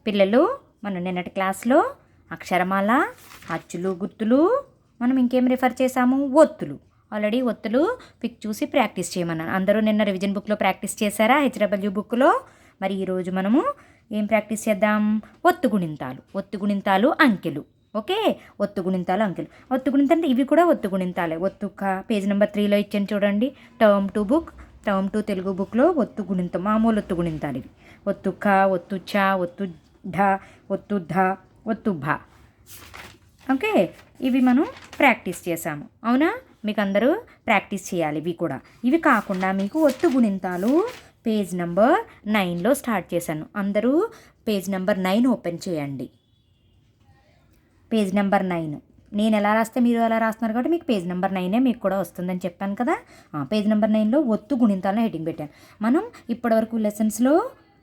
పిల్లలు మనం నిన్నటి క్లాస్లో అక్షరమాల, అచ్చులు, గుర్తులు, మనం ఇంకేం రిఫర్ చేసాము, ఒత్తులు. ఆల్రెడీ ఒత్తులు పిక్ చూసి ప్రాక్టీస్ చేయమన్నాను. అందరూ నిన్న రివిజన్ బుక్లో ప్రాక్టీస్ చేశారా, హెచ్డబ్ల్యూ బుక్లో? మరి ఈరోజు మనము ఏం ప్రాక్టీస్ చేద్దాం, ఒత్తుగుణింతాలు. ఒత్తుగుణింతాలు అంకెలు. ఓకే, ఒత్తుగుణింతాలు అంకెలు. ఒత్తుగుణింతాలు అంటే ఇవి కూడా ఒత్తుగుణింతాలే. ఒత్తుక పేజ్ నెంబర్ 3లో ఇచ్చాను చూడండి. టర్మ్ 2 బుక్, టర్మ్ 2 తెలుగు బుక్లో ఒత్తుగుణింతం, మామూలు ఒత్తుగుణింతాలు ఇవి. ఒత్తుక, ఒత్తుచ, ఒత్తుఢ, ఒత్తుధ, ఒత్తుభ. ఓకే, ఇవి మనం ప్రాక్టీస్ చేసాము. అవునా? మీకు అందరూ ప్రాక్టీస్ చేయాలి ఇవి కూడా. ఇవి కాకుండా మీకు ఒత్తుగుణింతాలు పేజ్ నెంబర్ 9లో స్టార్ట్ చేశాను. అందరూ పేజ్ నెంబర్ 9 ఓపెన్ చేయండి. పేజ్ నెంబర్ 9 నేను ఎలా రాస్తే మీరు ఎలా రాస్తున్నారు కాబట్టి మీకు పేజ్ నెంబర్ 9 మీకు కూడా వస్తుందని చెప్పాను కదా. పేజ్ నెంబర్ 9లో ఒత్తు గుణింతాలను హెడ్డింగ్ పెట్టాను. మనం ఇప్పటివరకు లెసన్స్లో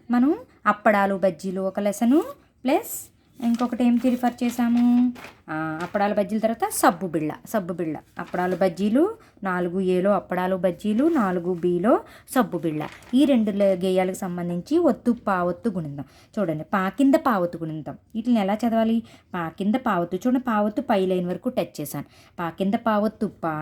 మనం అప్పడాలు బజ్జీలు ఒక లెసను, ప్లస్ ఇంకొకటి ఏం రిఫర్ చేసాము, అప్పడాలు బజ్జీల తర్వాత సబ్బు బిళ్ళ. అప్పడాలు బజ్జీలు 4Aలో అప్పడాలు బజ్జీలు, 4Bలో సబ్బు బిళ్ళ. ఈ 2 గేయాలకు సంబంధించి ఒత్తు పావొత్తు గుణింతం. చూడండి, పా కింద పావొత్తు గుణింతం. వీటిని ఎలా చదవాలి? పా కింద పావొత్తు. చూడండి, పావొత్తు పై లైన్ వరకు టచ్ చేశాను. పా కింద పావొత్తు పా,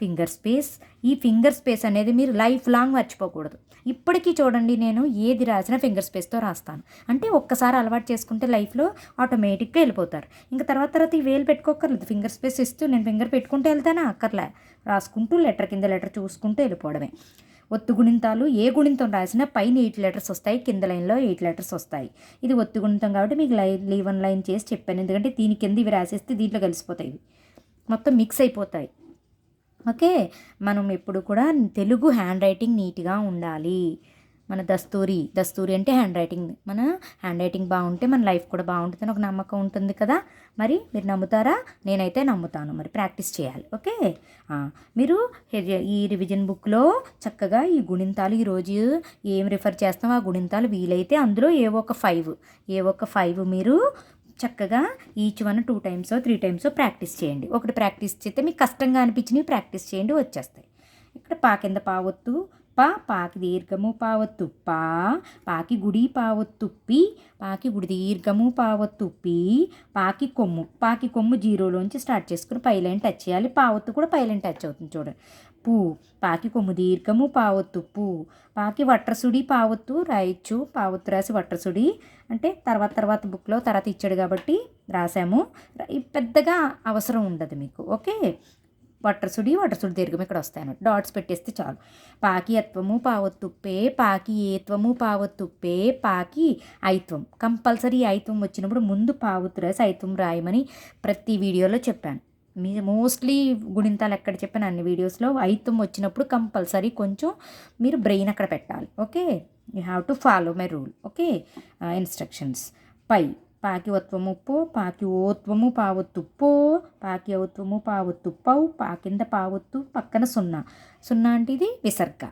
ఫింగర్ స్పేస్. ఈ ఫింగర్ స్పేస్ అనేది మీరు లైఫ్ లాంగ్ మర్చిపోకూడదు. ఇప్పటికీ చూడండి, నేను ఏది రాసినా ఫింగర్ స్పేస్తో రాస్తాను. అంటే ఒక్కసారి అలవాటు చేసుకుంటే లైఫ్లో ఆటోమేటిక్గా వెళ్ళిపోతారు. ఇంకా తర్వాత ఈ వేలు పెట్టుకోకర్లేదు. ఫింగర్ స్పేస్ ఇస్తూ నేను ఫింగర్ పెట్టుకుంటూ వెళ్తానా, అక్కర్లే. రాసుకుంటూ లెటర్ కింద లెటర్ చూసుకుంటూ వెళ్ళిపోవడమే. ఒత్తు గుణింతాలు ఏ గుణింతం రాసినా పైన 8 లెటర్స్ వస్తాయి, కింద లైన్లో 8 లెటర్స్ వస్తాయి. ఇది ఒత్తు గుణింతం కాబట్టి మీకు లీవ్ వన్ లైన్ చేసి చెప్పాను. ఎందుకంటే దీని కింద ఇవి రాసేస్తే దీంట్లో కలిసిపోతాయి, ఇవి మొత్తం మిక్స్ అయిపోతాయి. ఓకే, మనం ఎప్పుడు కూడా తెలుగు హ్యాండ్ రైటింగ్ నీట్గా ఉండాలి. మన దస్తూరి అంటే హ్యాండ్ రైటింగ్. మన హ్యాండ్ రైటింగ్ బాగుంటే మన లైఫ్ కూడా బాగుంటుందని ఒక నమ్మకం ఉంటుంది కదా. మరి మీరు నమ్ముతారా? నేనైతే నమ్ముతాను. మరి ప్రాక్టీస్ చేయాలి. ఓకే, మీరు ఈ రివిజన్ బుక్లో చక్కగా ఈ గుణింతాలు ఈరోజు ఏం రిఫర్ చేస్తాం ఆ గుణింతాలు వీలైతే అందులో ఏ ఒక 5 మీరు చక్కగా each one 2 times 3 times practice చేయండి. ఒకటి ప్రాక్టీస్ చేస్తే మీకు కష్టంగా అనిపించినవి ప్రాక్టీస్ చేయండి, వచ్చేస్తాయి. ఇక్కడ పా కింద పావొత్తు పా, పాకి దీర్ఘము పావొత్తు పా, పాకి గుడి పావొత్తు పి, పాకి గుడి దీర్ఘము పావొత్తు పి, పాకి కొమ్ము 0లోంచి స్టార్ట్ చేసుకుని పై లైన్ టచ్ చేయాలి. పావొత్తు కూడా పై లైన్ టచ్ అవుతుంది చూడండి. పూ, పాకి కొమ్ము దీర్ఘము పావొత్తు పూ, పాకి వట్రసుడి పావొత్తు రాయొచ్చు. పావొత్తు రాసి వట్రసుడి అంటే తర్వాత బుక్లో తర్వాత ఇచ్చాడు కాబట్టి రాసాము. పెద్దగా అవసరం ఉండదు మీకు. ఓకే, వట్రసుడి దీర్ఘం ఇక్కడ వస్తాయి. డాట్స్ పెట్టేస్తే చాలు. పాకి అత్వము పావొత్తు పే, పాకి ఏత్వము పావొత్తు పే, పాకి ఐత్వం. కంపల్సరీ ఐత్వం వచ్చినప్పుడు ముందు పావొత్తు రాసి ఐత్వం రాయమని ప్రతి వీడియోలో చెప్పాను. మోస్ట్లీ గుణింతాలు ఎక్కడ చెప్పాను అన్ని వీడియోస్లో ఐత్వం వచ్చినప్పుడు కంపల్సరీ కొంచెం మీరు బ్రెయిన్ అక్కడ పెట్టాలి. Okay, you have to follow my rule. Okay, instructions. పాకి ఒత్వము పో, పాకి ఓత్వము పావొత్తు పో, పాకి ఔత్వము పావొత్తు పౌ, పాకింద పావొత్తు పక్కన 0 అంటే ఇది విసర్గ.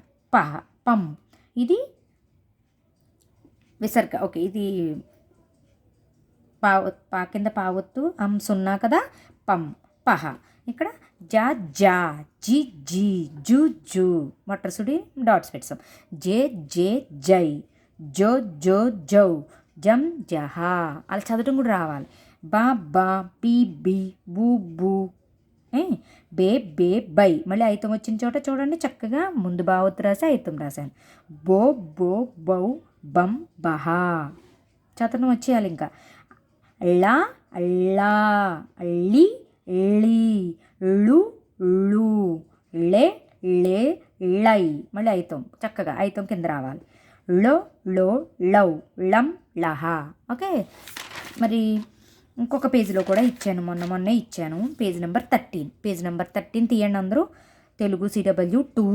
పం ఇది విసర్గ. ఓకే, ఇది పాకింద పావొత్తు 0 కదా, పం పహ. ఇక్కడ జా జి జు వట్రసుడి డాట్స్ పెట్టాం. జే జై, జో జౌ, జం జహా. అలా చదవటం కూడా రావాలి. బా బి బూ, బే బై. మళ్ళీ ఐతం వచ్చిన చోట చూడండి చక్కగా ముందు బావొత్తు రాసి ఐతం రాశాను. బో బౌ బం బహా. చదవటం వచ్చేయాలి. ఇంకా ళ అళ్ళా, అళ్ళి ఎళి, ళు ళు, ళే ళై. మళ్ళీ ఐతం చక్కగా ఐతం కింద రావాలి. లో లౌ, ళం లహ. ఓకే, మరి ఇంకొక పేజీలో కూడా ఇచ్చాను, మొన్నే ఇచ్చాను. పేజ్ నెంబర్ 13 తీయండి అందరూ. తెలుగు CW2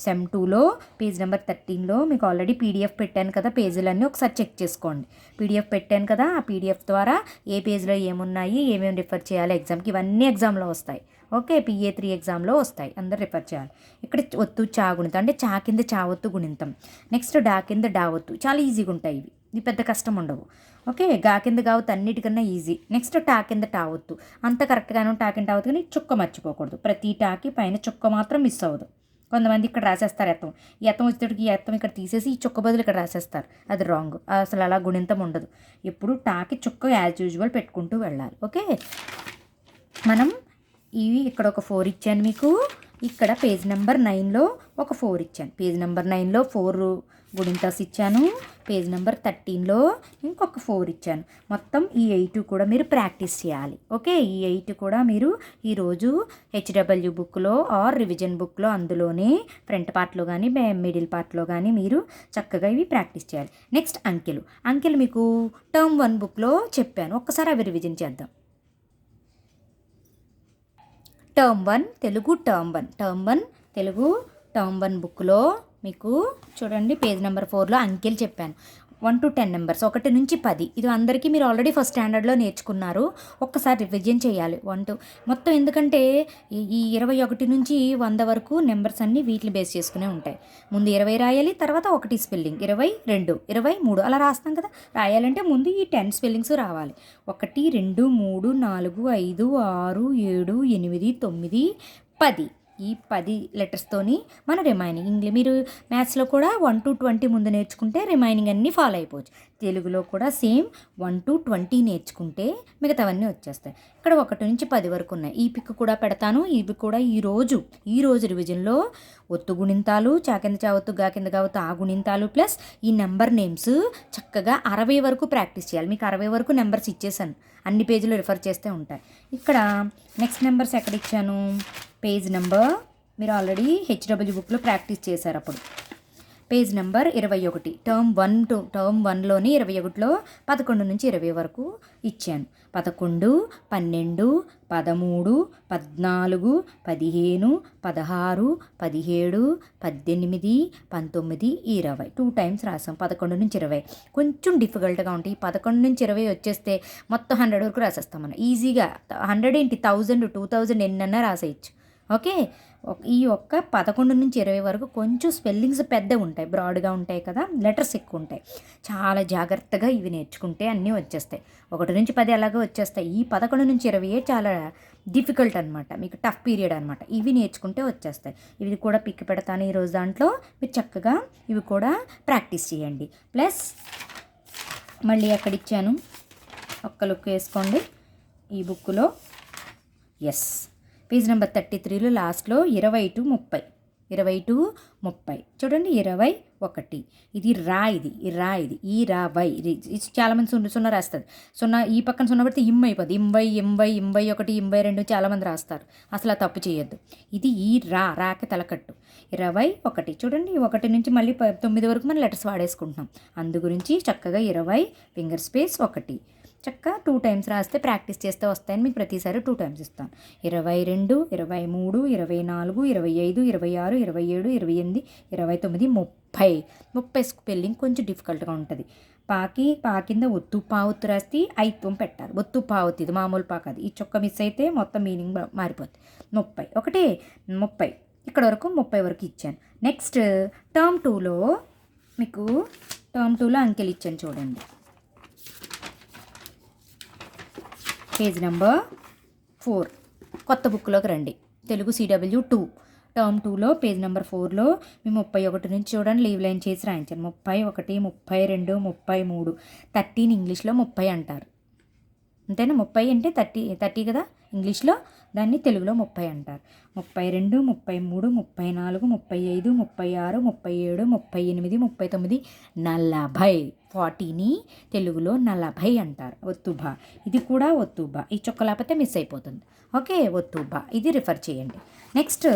సెమ్ 2లో పేజ్ నెంబర్ 13లో మీకు ఆల్రెడీ PDF పెట్టాను కదా. పేజీలన్నీ ఒకసారి చెక్ చేసుకోండి. PDF పెట్టాను కదా, ఆ PDF ద్వారా ఏ పేజ్లో ఏమున్నాయి, ఏమేమి రిఫర్ చేయాలి ఎగ్జామ్కి, ఇవన్నీ ఎగ్జామ్లో వస్తాయి. ఓకే, PA3 ఎగ్జామ్లో వస్తాయి, అందరు రిఫర్ చేయాలి. ఇక్కడ ఒత్తు చా గుణితం అంటే చా కింద చా ఒత్తు గుణితం. నెక్స్ట్ డా కింద డా ఒత్తు. చాలా ఈజీగా ఉంటాయి ఇవి, ఇది పెద్ద కష్టం ఉండవు. ఓకే, గా కింద గావత్తు అన్నిటికన్నా ఈజీ. నెక్స్ట్ టా కింద టా ఒత్తు అంత కరెక్ట్గానే టా కింద టా ఒత్తు, కానీ చుక్క మర్చిపోకూడదు. ప్రతి టాకి పైన చుక్క మాత్రం మిస్ అవ్వదు. కొంతమంది ఇక్కడ రాసేస్తారు ఎత్తం. ఈ ఎత్తం వచ్చేటప్పటికి ఈ ఎత్తం ఇక్కడ తీసేసి ఈ చుక్క బదులు ఇక్కడ రాసేస్తారు. అది రాంగ్. అసలు అలా గుణింతం ఉండదు. ఎప్పుడు టాకి చుక్క యాజ్ యూజువల్ పెట్టుకుంటూ వెళ్ళాలి. ఓకే, మనం ఇవి ఇక్కడ ఒక 4 ఇచ్చాను మీకు. ఇక్కడ పేజ్ నెంబర్ 9లో ఒక 4 ఇచ్చాను. పేజ్ నెంబర్ 9లో 4 గుణింతాస్ ఇచ్చాను. పేజ్ నెంబర్ 13లో ఇంకొక 4 ఇచ్చాను. మొత్తం ఈ 8 కూడా మీరు ప్రాక్టీస్ చేయాలి. ఓకే, ఈ 8 కూడా మీరు ఈరోజు హెచ్డబ్ల్యూ బుక్లో ఆర్ రివిజన్ బుక్లో అందులోనే ఫ్రంట్ పార్ట్లో కానీ మిడిల్ పార్ట్లో కానీ మీరు చక్కగా ఇవి ప్రాక్టీస్ చేయాలి. నెక్స్ట్ అంకెలు మీకు టర్మ్ 1 బుక్లో చెప్పాను. ఒక్కసారి అవి రివిజన్ చేద్దాం. టర్మ్ 1 తెలుగు టర్మ్ 1 బుక్లో మీకు చూడండి పేజ్ నెంబర్ 4లో అంకెలు చెప్పాను. 1 to 10 నెంబర్స్, 1 నుంచి 10. ఇది అందరికీ మీరు ఆల్రెడీ ఫస్ట్ స్టాండర్డ్లో నేర్చుకున్నారు. ఒక్కసారి రివిజన్ చేయాలి. 1 to మొత్తం, ఎందుకంటే ఈ 21 నుంచి 100 వరకు నెంబర్స్ అన్నీ వీటిని బేస్ చేసుకునే ఉంటాయి. ముందు 20 రాయాలి, తర్వాత 1 స్పెల్లింగ్, 22, 23 అలా రాస్తాం కదా. రాయాలంటే ముందు ఈ 10 స్పెల్లింగ్స్ రావాలి. 1, 2, 3, 4, 5, 6, 7, 8, 9, 10. ఈ 10 లెటర్స్తోని మన రిమైనింగ్ మీరు మ్యాథ్స్లో కూడా 1 to 20 ముందు నేర్చుకుంటే రిమైనింగ్ అన్నీ ఫాలో అయిపోవచ్చు. తెలుగులో కూడా సేమ్ 1 to 20 నేర్చుకుంటే మిగతావన్నీ వచ్చేస్తాయి. ఇక్కడ 1 నుంచి 10 వరకు ఉన్నాయి. ఈ పిక్ కూడా పెడతాను. ఇవి కూడా ఈరోజు రివిజన్లో ఒత్తు గుణింతాలు, చా కింద చావత్తు, గా కింద కావత్తు, ఆ గుణింతాలు ప్లస్ ఈ నెంబర్ నేమ్స్ చక్కగా 60 వరకు ప్రాక్టీస్ చేయాలి. మీకు 60 వరకు నెంబర్స్ ఇచ్చేసాను. అన్ని పేజీలు రిఫర్ చేస్తే ఉంటాయి. ఇక్కడ నెక్స్ట్ నెంబర్స్ ఎక్కడ ఇచ్చాను, పేజ్ నెంబర్ మీరు ఆల్రెడీ హెచ్డబ్ల్యూ బుక్లో ప్రాక్టీస్ చేశారు. అప్పుడు పేజ్ నెంబర్ 21 టర్మ్ 1లోని 21లో 11 నుంచి 20 వరకు ఇచ్చాను. 11, 12, 13, 14, 15, 16, 17, 18, 19, 20 2 టైమ్స్ రాసాం. 11 నుంచి 20 కొంచెం డిఫికల్ట్గా ఉంటాయి. 11 నుంచి 20 వచ్చేస్తే మొత్తం 100 వరకు రాసేస్తాం మనం ఈజీగా. 100 ఏంటి, 1000, 2000 ఎన్నన్నా రాసేయచ్చు. ఓకే, ఈ 11 నుంచి 20 వరకు కొంచెం స్పెల్లింగ్స్ పెద్ద ఉంటాయి, బ్రాడ్గా ఉంటాయి కదా, లెటర్స్ ఎక్కువ ఉంటాయి. చాలా జాగ్రత్తగా ఇవి నేర్చుకుంటే అన్నీ వచ్చేస్తాయి. 1 నుంచి 10 అలాగే వచ్చేస్తాయి. ఈ 11 నుంచి 20 చాలా డిఫికల్ట్ అనమాట, మీకు టఫ్ పీరియడ్ అనమాట. ఇవి నేర్చుకుంటే వచ్చేస్తాయి. ఇవి కూడా పిక్ పెడతాను ఈరోజు. దాంట్లో మీరు చక్కగా ఇవి కూడా ప్రాక్టీస్ చేయండి. ప్లస్ మళ్ళీ ఎక్కడిచ్చాను ఒక్క లుక్ వేసుకోండి ఈ బుక్లో. ఎస్, పేజ్ నెంబర్ 33లో లాస్ట్లో 20 to 30 చూడండి. 21 ఇది రా, ఇది ఈ రా వై. చాలామంది సున్నా రాస్తారు. సున్నా ఈ పక్కన సున్నా పెడితే అయిపోద్ది. 21, 22 చాలామంది రాస్తారు. అసలు తప్పు చేయొద్దు. ఇది ఈ రాకి తలకట్టు. 21 చూడండి. 1 నుంచి మళ్ళీ 9 వరకు మనం లెటర్స్ వాడేసుకుంటున్నాం. అందు గురించి చక్కగా 20 ఫింగర్ స్పేస్ 1 చక్కగా 2 టైమ్స్ రాస్తే ప్రాక్టీస్ చేస్తే వస్తాయని మీకు ప్రతిసారి 2 టైమ్స్ ఇస్తాను. 22, 23, 24, 25, 26, 27, 28, 29, 30 స్పెల్లింగ్ కొంచెం డిఫికల్ట్గా ఉంటుంది. పాకింద ఒత్తు పావుత్తు రాస్తే ఐత్వం పెట్టాలి. ఒత్తు పావుతు ఇది మామూలు పాక. అది ఈ చొక్క మిస్ అయితే మొత్తం మీనింగ్ మారిపోతుంది. 30 ఇక్కడ వరకు 30 వరకు ఇచ్చాను. నెక్స్ట్ టర్మ్ 2లో మీకు అంకెలు ఇచ్చాను చూడండి. పేజ్ నెంబర్ 4 కొత్త బుక్లోకి రండి. తెలుగు CW2 టర్మ్ 2లో పేజ్ నెంబర్ 4లో మేము 31 నుంచి చూడండి లీవ్ లైన్ చేసి రాయించాను. 31, 32, 33 13 ఇంగ్లీష్లో 30 అంటారు. అంతేనా? 30 అంటే 30 కదా ఇంగ్లీష్లో, దాన్ని తెలుగులో 30 అంటారు. 32, 33, 34, 35, 36, 37, 38, 39, 40 40ని తెలుగులో 40 అంటారు. ఒత్తుభా, ఇది కూడా ఒత్తుభా. ఈ చొక్క లేకపోతే మిస్ అయిపోతుంది. ఓకే, ఒత్తుభా ఇది రిఫర్ చేయండి. నెక్స్ట్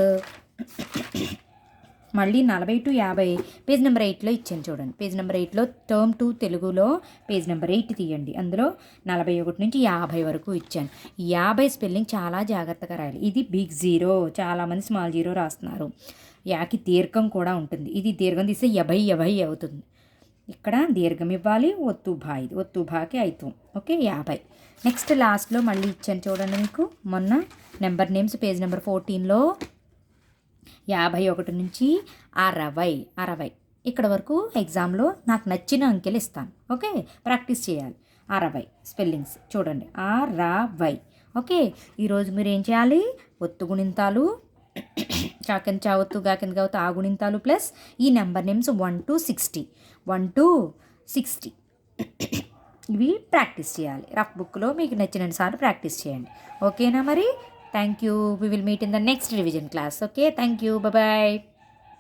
మళ్ళీ 40 to 50 పేజ్ నెంబర్ 8లో ఇచ్చాను చూడండి. పేజ్ నెంబర్ 8లో టర్మ్ 2 తెలుగులో పేజ్ నెంబర్ 8 తీయండి. అందులో 41 నుంచి 50 వరకు ఇచ్చాను. 50 స్పెల్లింగ్ చాలా జాగ్రత్తగా రాయాలి. ఇది బిగ్ జీరో, చాలామంది స్మాల్ జీరో రాస్తున్నారు. యాకి దీర్ఘం కూడా ఉంటుంది. ఇది దీర్ఘం తీస్తే 50 అవుతుంది. ఇక్కడ దీర్ఘం ఇవ్వాలి. ఒత్తుభా, ఇది ఒత్తుభాకి అయితం. ఓకే, 50. నెక్స్ట్ లాస్ట్లో మళ్ళీ ఇచ్చాను చూడండి. మీకు మొన్న నెంబర్ నేమ్స్ పేజ్ నెంబర్ 14లో 51 నుంచి 60 ఇక్కడ వరకు ఎగ్జామ్లో నాకు నచ్చిన అంకెలు ఇస్తాను. ఓకే, ప్రాక్టీస్ చేయాలి. 60 స్పెల్లింగ్స్ చూడండి. 60. ఓకే, ఈరోజు మీరు ఏం చేయాలి, ఒత్తు గుణింతాలు చాకింద చావత్తు గాకింద గావత్తు ఆ గుణింతాలు ప్లస్ ఈ నెంబర్ నేమ్స్ 1 to 60 1 to 60 ఇవి ప్రాక్టీస్ చేయాలి. రఫ్ బుక్లో మీకు నచ్చినన్ని సార్లు ప్రాక్టీస్ చేయండి. ఓకేనా మరి? Thank you. We will meet in the next revision class. Okay, thank you. Bye.